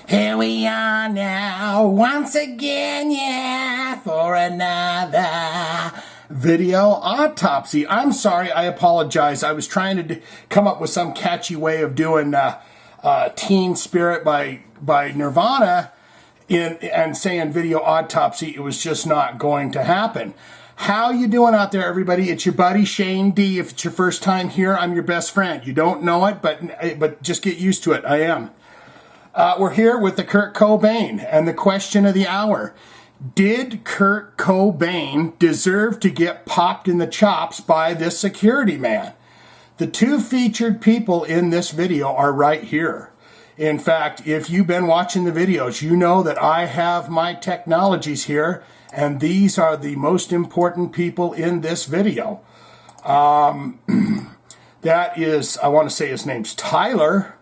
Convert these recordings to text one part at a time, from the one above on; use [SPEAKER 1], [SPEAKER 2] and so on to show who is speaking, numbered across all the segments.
[SPEAKER 1] Here we are now, once again, yeah, for another video autopsy. I'm sorry, I apologize. I was trying to come up with some catchy way of doing Teen Spirit by Nirvana and saying video autopsy. It was just not going to happen. How you doing out there, everybody? It's your buddy Shane D. If it's your first time here, I'm your best friend. You don't know it, but just get used to it. I am. We're here with the Kurt Cobain, and the question of the hour. Did Kurt Cobain deserve to get popped in the chops by this security man? The two featured people in this video are right here. In fact, if you've been watching the videos, you know that I have my technologies here, and these are the most important people in this video. That is, I want to say his name's Tyler.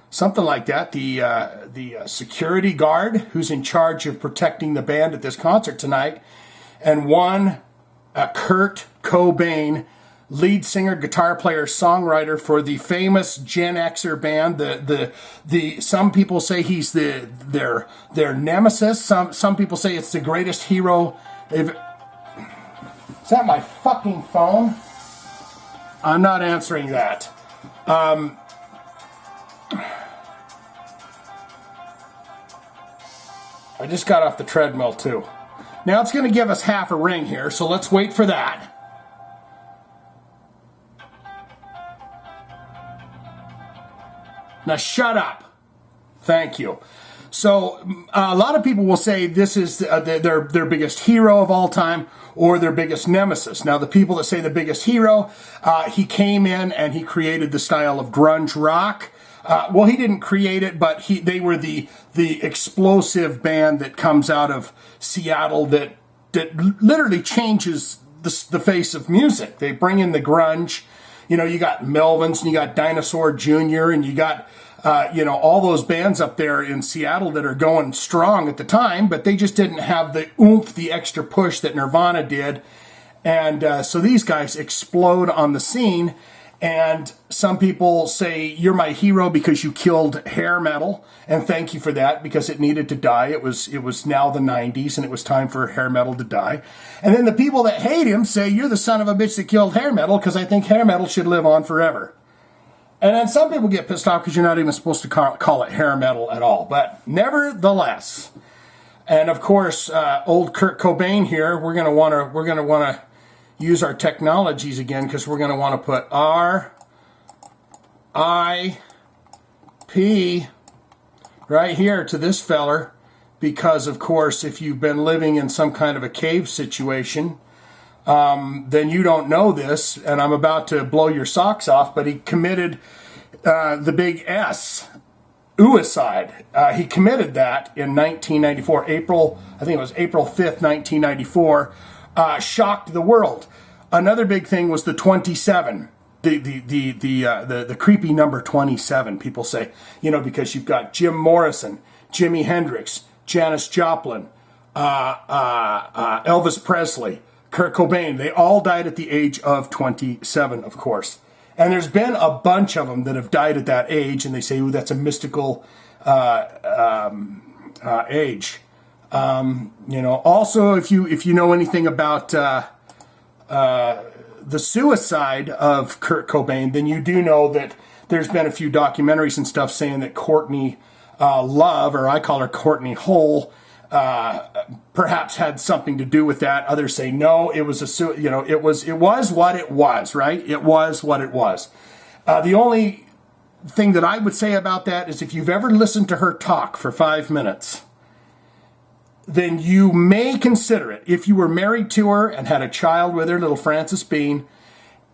[SPEAKER 1] Something like that, the security guard who's in charge of protecting the band at this concert tonight, and one, Kurt Cobain, lead singer, guitar player, songwriter for the famous Gen Xer band. The some people say he's their nemesis. Some people say it's the greatest hero. Is that my fucking phone? I'm not answering that. I just got off the treadmill too. Now it's going to give us half a ring here, so let's wait for that. Now shut up. Thank you. So a lot of people will say this is their biggest hero of all time or their biggest nemesis. Now the people that say the biggest hero, he came in and he created the style of grunge rock. Well, he didn't create it, but they were the explosive band that comes out of Seattle that literally changes the face of music. They bring in the grunge. You know, you got Melvins and you got Dinosaur Jr. and you got, all those bands up there in Seattle that are going strong at the time, but they just didn't have the oomph, the extra push that Nirvana did. And so these guys explode on the scene. And some people say, you're my hero because you killed hair metal, and thank you for that because it needed to die. It was now the 90s, and it was time for hair metal to die. And then the people that hate him say, you're the son of a bitch that killed hair metal because I think hair metal should live on forever. And then some people get pissed off because you're not even supposed to call it hair metal at all. But nevertheless, and of course, old Kurt Cobain here, we're gonna want to use our technologies again because we're going to want to put R.I.P. right here to this feller because, of course, if you've been living in some kind of a cave situation, then you don't know this, and I'm about to blow your socks off, but he committed the big S, suicide. He committed that in 1994, I think it was April 5th, 1994, shocked the world. Another big thing was the 27, the creepy number 27. People say, because you've got Jim Morrison, Jimi Hendrix, Janis Joplin, Elvis Presley, Kurt Cobain. They all died at the age of 27, of course. And there's been a bunch of them that have died at that age, and they say, ooh, that's a mystical age. Also, if you know anything about the suicide of Kurt Cobain, then you do know that there's been a few documentaries and stuff saying that Courtney Love, or I call her Courtney Hole, perhaps had something to do with that. Others say no, it was it was what it was, right? It was what it was. The only thing that I would say about that is if you've ever listened to her talk for 5 minutes, then you may consider it. If you were married to her and had a child with her, little Frances Bean,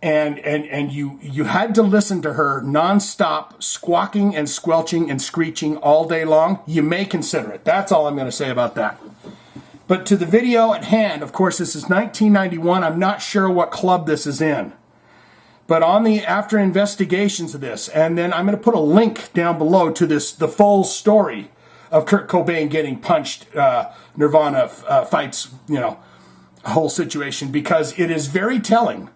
[SPEAKER 1] and you had to listen to her nonstop squawking and squelching and screeching all day long, you may consider it. That's all I'm going to say about that. But to the video at hand, of course, this is 1991. I'm not sure what club this is in. But after investigations of this, and then I'm going to put a link down below to the full story of Kurt Cobain getting punched, Nirvana fights, whole situation, because it is very telling.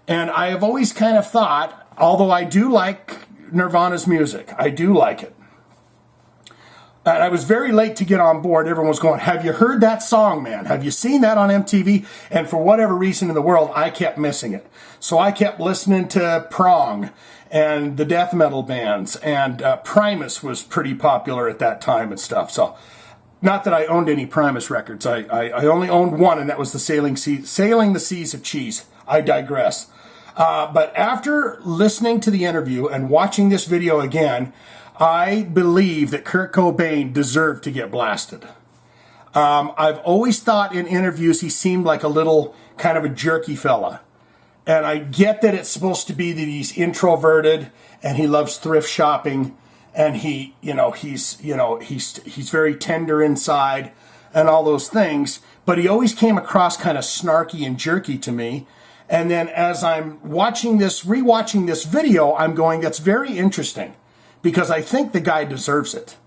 [SPEAKER 1] And I have always kind of thought, although I do like Nirvana's music, I do like it, And I was very late to get on board. Everyone was going, have you heard that song, man? Have you seen that on MTV? And for whatever reason in the world, I kept missing it. So I kept listening to Prong and the death metal bands. And Primus was pretty popular at that time and stuff. So not that I owned any Primus records. I only owned one, and that was the Sailing the Seas of Cheese. I digress. But after listening to the interview and watching this video again, I believe that Kurt Cobain deserved to get blasted. I've always thought in interviews he seemed like a little kind of a jerky fella. And I get that it's supposed to be that he's introverted and he loves thrift shopping and he's very tender inside and all those things. But he always came across kind of snarky and jerky to me. And then as I'm rewatching this video, I'm going, that's very interesting, because I think the guy deserves it.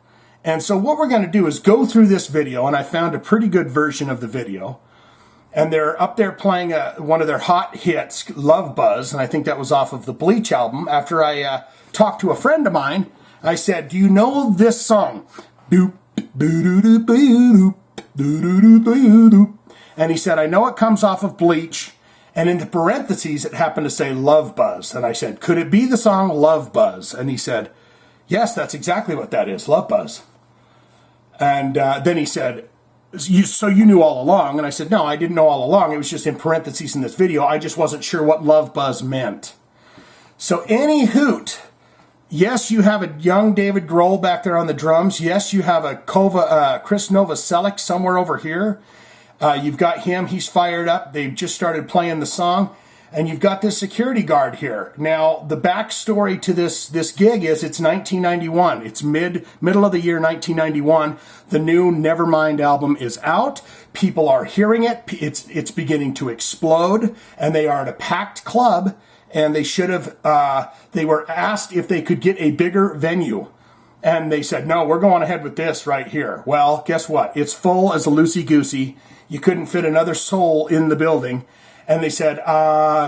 [SPEAKER 1] And so what we're going to do is go through this video, and I found a pretty good version of the video. And they're up there playing one of their hot hits, Love Buzz, and I think that was off of the Bleach album. After I talked to a friend of mine, I said, do you know this song? Doop, boo-doo-doo, boo-doo, doo-doo-doo, boo-doo. And he said, I know it comes off of Bleach. And in the parentheses, it happened to say Love Buzz. And I said, could it be the song Love Buzz? And he said, yes, that's exactly what that is, Love Buzz. And then he said, so you knew all along? And I said, no, I didn't know all along. It was just in parentheses in this video. I just wasn't sure what Love Buzz meant. So any hoot, yes, you have a young David Grohl back there on the drums. Yes, you have a Chris Novoselic somewhere over here. You've got him. He's fired up. They've just started playing the song. And you've got this security guard here. Now, the backstory to this gig is it's 1991. It's middle of the year 1991. The new Nevermind album is out. People are hearing it. It's beginning to explode. And they are at a packed club. And they should have, they were asked if they could get a bigger venue. And they said, no, we're going ahead with this right here. Well, guess what? It's full as a loosey-goosey. You couldn't fit another soul in the building. And they said,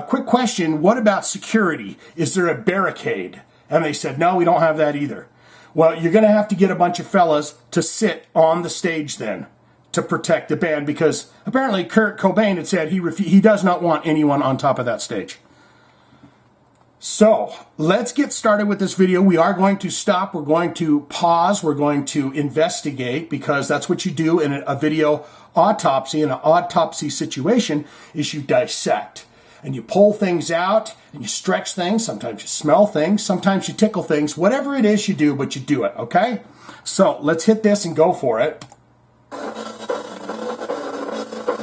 [SPEAKER 1] quick question, what about security? Is there a barricade? And they said, no, we don't have that either. Well, you're going to have to get a bunch of fellas to sit on the stage then to protect the band, because apparently Kurt Cobain had said he does not want anyone on top of that stage. So let's get started with this video. We are going to stop. We're going to pause. We're going to investigate, because that's what you do in a video autopsy. In an autopsy situation is you dissect and you pull things out and you stretch things. Sometimes you smell things. Sometimes you tickle things. Whatever it is you do, but you do it, okay? So let's hit this and go for it.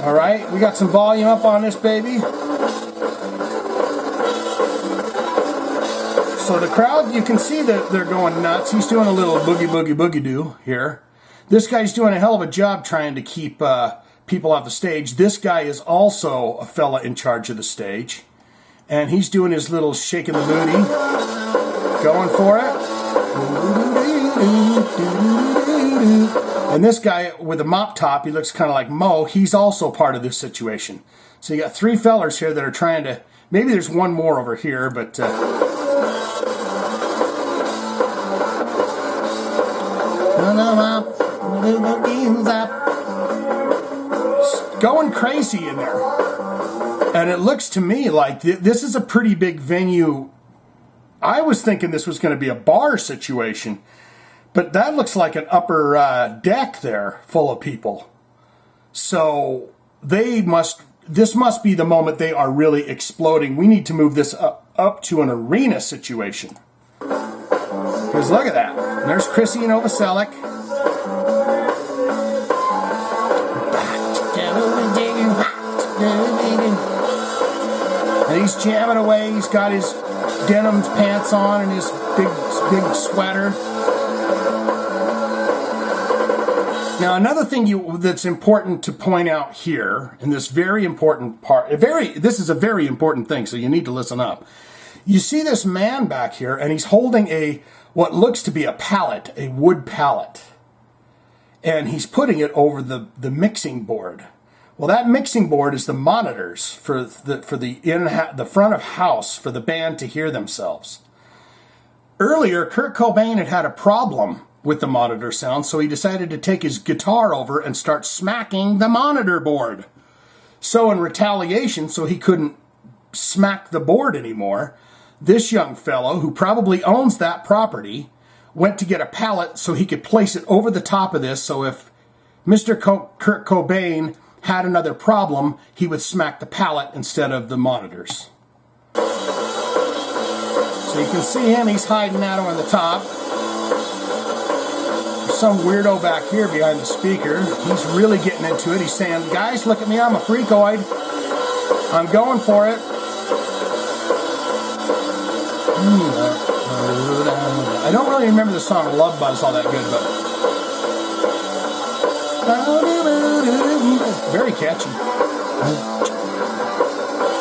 [SPEAKER 1] All right, we got some volume up on this baby. So the crowd, you can see that they're going nuts. He's doing a little boogie, boogie, boogie do here. This guy's doing a hell of a job trying to keep people off the stage. This guy is also a fella in charge of the stage. And he's doing his little shaking the booty. Going for it. And this guy with a mop top, he looks kind of like Mo. He's also part of this situation. So you got three fellers here that are trying to... Maybe there's one more over here, but... going crazy in there. And it looks to me like this is a pretty big venue. I was thinking this was going to be a bar situation, but that looks like an upper deck there full of people. So this must be the moment they are really exploding. We need to move this up to an arena situation. Because look at that. There's Chrissy Novoselic. And he's jamming away. He's got his denim pants on and his big sweater. Now, another thing that's important to point out here, in this very important part, this is a very important thing, so you need to listen up. You see this man back here, and he's holding what looks to be a pallet, a wood pallet. And he's putting it over the mixing board. Well, that mixing board is the monitors for the front of house for the band to hear themselves. Earlier, Kurt Cobain had a problem with the monitor sound, so he decided to take his guitar over and start smacking the monitor board. So in retaliation, so he couldn't smack the board anymore, this young fellow, who probably owns that property, went to get a pallet so he could place it over the top of this, so if Mr. Kurt Cobain had another problem, he would smack the pallet instead of the monitors. So you can see him, he's hiding that over the top. There's some weirdo back here behind the speaker. He's really getting into it. He's saying, guys, look at me, I'm a freakoid. I'm going for it. I don't really remember the song Love Buzz all that good, but it's very catchy.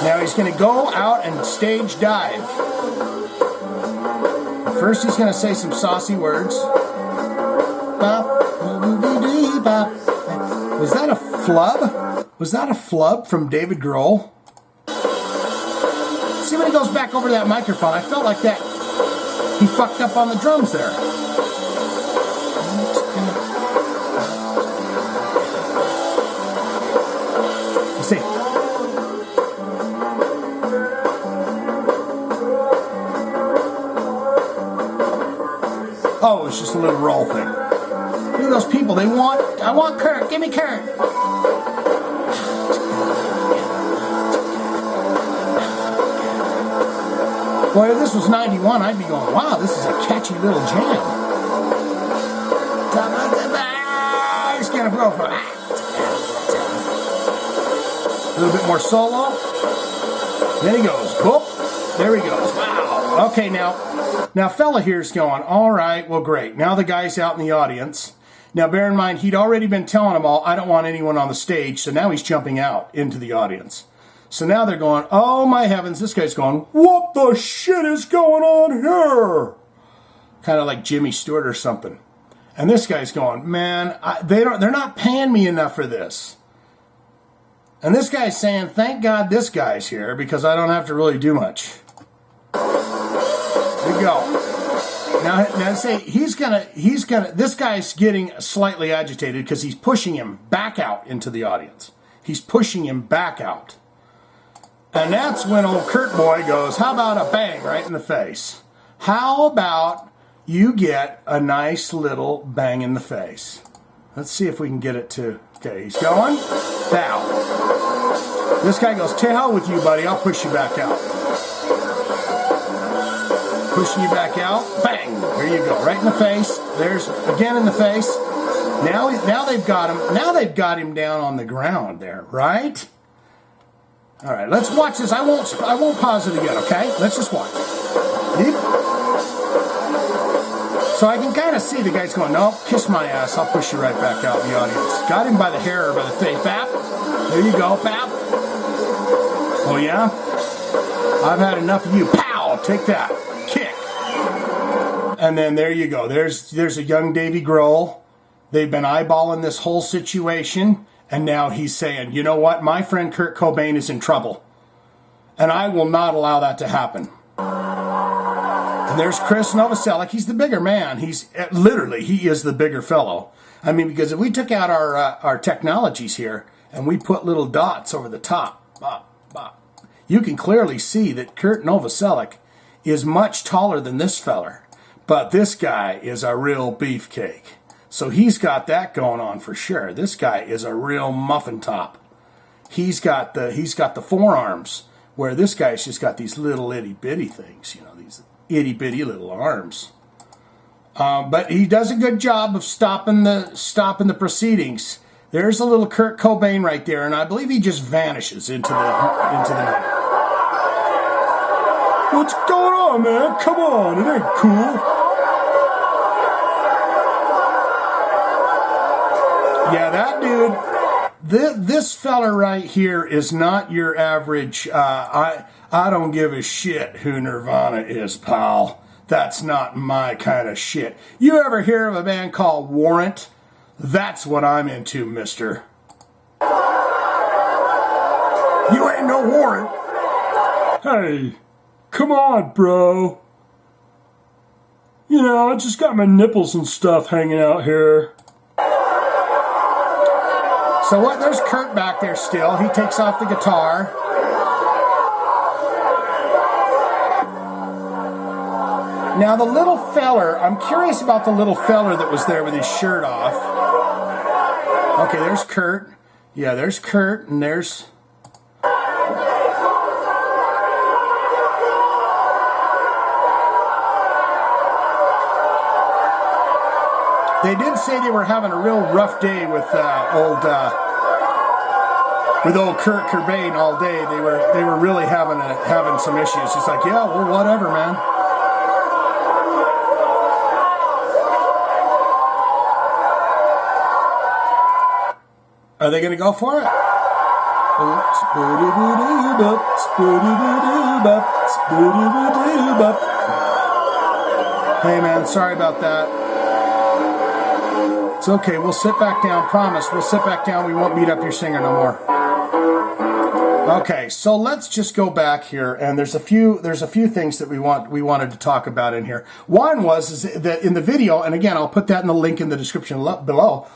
[SPEAKER 1] Now he's going to go out and stage dive. First he's going to say some saucy words. Was that a flub? Was that a flub from David Grohl? See when he goes back over to that microphone, I felt like that he fucked up on the drums there. Let's see. Oh, it's just a little roll thing. Look at those people, I want Kurt, give me Kurt. Boy, if this was 91, I'd be going, wow, this is a catchy little jam. He's going to go for that. A little bit more solo. Then he goes, boop. There he goes. Wow. Okay, now fella here's going, all right, well, great. Now the guy's out in the audience. Now, bear in mind, he'd already been telling them all, I don't want anyone on the stage, so now he's jumping out into the audience. So now they're going, oh my heavens, this guy's going, what the shit is going on here? Kind of like Jimmy Stewart or something. And this guy's going, man, they're not paying me enough for this. And this guy's saying, thank God this guy's here because I don't have to really do much. Here we go. Now say this guy's getting slightly agitated because he's pushing him back out into the audience. He's pushing him back out. And that's when old Kurt Boy goes, how about a bang right in the face? How about you get a nice little bang in the face? Let's see if we can get it to, okay, he's going, down. This guy goes, to hell with you, buddy, I'll push you back out. Pushing you back out, bang, there you go, right in the face. There's, again in the face. Now they've got him down on the ground there, right? All right, let's watch this. I won't pause it again, okay? Let's just watch. So I can kind of see the guy's going, no, kiss my ass. I'll push you right back out in the audience. Got him by the hair or by the face. Bap. There you go. Bap. Oh, yeah? I've had enough of you. Pow! Take that. Kick. And then there you go. There's a young Davy Grohl. They've been eyeballing this whole situation. And now he's saying, you know what? My friend Kurt Cobain is in trouble. And I will not allow that to happen. And there's Chris Novoselic. He's the bigger man. He's literally, he is the bigger fellow. I mean, because if we took out our technologies here and we put little dots over the top, you can clearly see that Kurt Novoselic is much taller than this feller. But this guy is a real beefcake. So he's got that going on for sure. This guy is a real muffin top. He's got the forearms, where this guy's just got these little itty bitty things, you know, these itty bitty little arms. But he does a good job of stopping the proceedings. There's a little Kurt Cobain right there, and I believe he just vanishes into the night. What's going on, man? Come on, it ain't cool. Yeah, that dude, this fella right here is not your average, I don't give a shit who Nirvana is, pal. That's not my kind of shit. You ever hear of a band called Warrant? That's what I'm into, mister. You ain't no Warrant. Hey, come on, bro. You know, I just got my nipples and stuff hanging out here. So what? There's Kurt back there still. He takes off the guitar. Now the little feller, I'm curious about the little feller that was there with his shirt off. Okay, there's Kurt. Yeah, there's Kurt, and there's... They did say they were having a real rough day with old Kurt Cobain all day. They were really having some issues. He's like, yeah, well, whatever, man. Are they gonna go for it? Hey, man, sorry about that. It's okay, we'll sit back down, promise. We'll sit back down, we won't beat up your singer no more. Okay, so let's just go back here, and there's a few things that we wanted to talk about in here. One is that in the video, and again, I'll put that in the link in the description below,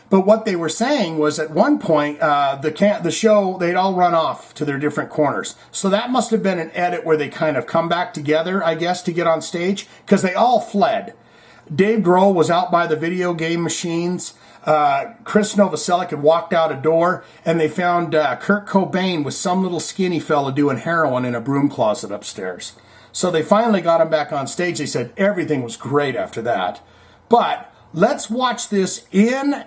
[SPEAKER 1] but what they were saying was at one point, the show, they'd all run off to their different corners. So that must have been an edit where they kind of come back together, I guess, to get on stage, because they all fled. Dave Grohl was out by the video game machines. Chris Novoselic had walked out a door, and they found Kurt Cobain with some little skinny fella doing heroin in a broom closet upstairs. So they finally got him back on stage. They said everything was great after that. But let's watch this in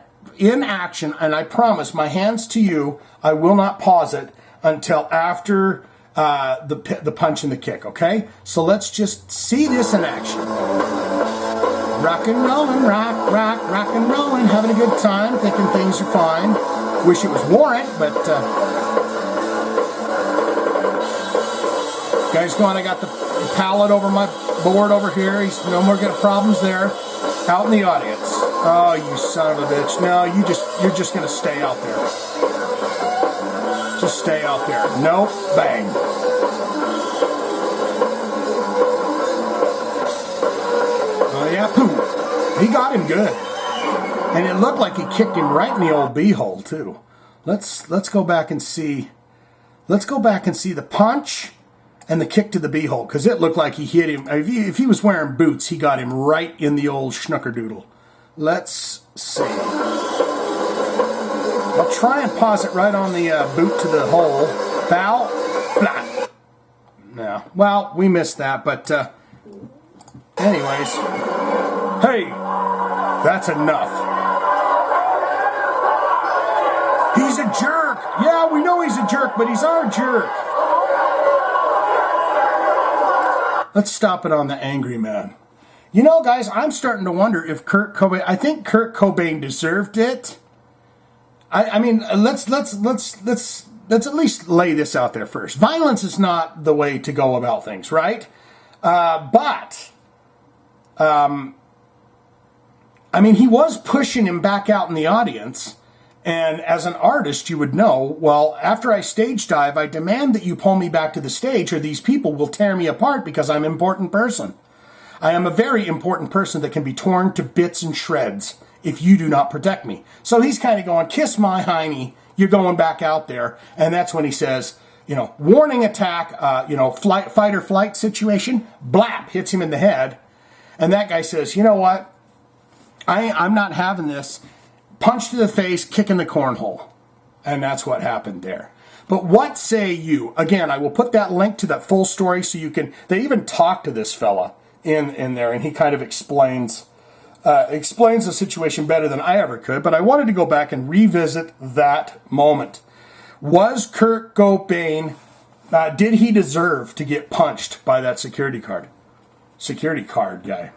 [SPEAKER 1] action, and I promise, my hands to you, I will not pause it until after the punch and the kick, okay? So let's just see this in action. Rock and rollin', rock and rollin', having a good time, thinking things are fine. Wish it was Warrant, but guys going, I got the pallet over my board over here. He's no more getting problems there. Out in the audience. Oh, you son of a bitch. No, you're just gonna stay out there. Just stay out there. Nope, bang. Oh yeah, poof. He got him good. And it looked like he kicked him right in the old beehole too. Let's go back and see. Let's go back and see the punch and the kick to the beehole, because it looked like he hit him. If he was wearing boots, he got him right in the old schnuckerdoodle. Let's see. I'll try and pause it right on the boot to the hole. Bow. Blah. No. Well, we missed that, but anyways. Hey, that's enough. He's a jerk. Yeah, we know he's a jerk, but he's our jerk. Let's stop it on the angry man. You know, guys, I'm starting to wonder if Kurt Cobain, I think Kurt Cobain deserved it. I mean, let's at least lay this out there first. Violence is not the way to go about things, right? But I mean, he was pushing him back out in the audience. And as an artist, you would know, well, after I stage dive, I demand that you pull me back to the stage or these people will tear me apart because I'm an important person. I am a very important person that can be torn to bits and shreds if you do not protect me. So he's kind of going, kiss my hiney, you're going back out there. And that's when he says, you know, warning attack, fight or flight situation, blap, hits him in the head. And that guy says, you know what? I'm not having this. Punch to the face, kick in the cornhole. And that's what happened there. But what say you? Again, I will put that link to that full story so you can, they even talk to this fella in there, and he kind of explains the situation better than I ever could. But I wanted to go back and revisit that moment. Was Kurt Cobain, did he deserve to get punched by that security guard guy?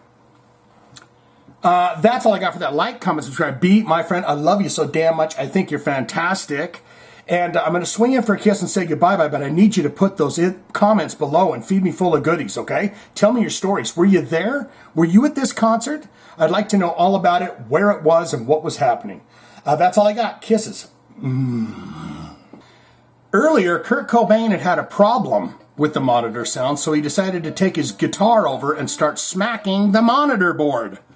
[SPEAKER 1] That's all I got for that. Like, comment, subscribe. B, my friend, I love you so damn much. I think you're fantastic. And I'm going to swing in for a kiss and say goodbye-bye, but I need you to put those comments below and feed me full of goodies, okay? Tell me your stories. Were you there? Were you at this concert? I'd like to know all about it, where it was, and what was happening. That's all I got. Kisses. Earlier, Kurt Cobain had a problem with the monitor sound, so he decided to take his guitar over and start smacking the monitor board.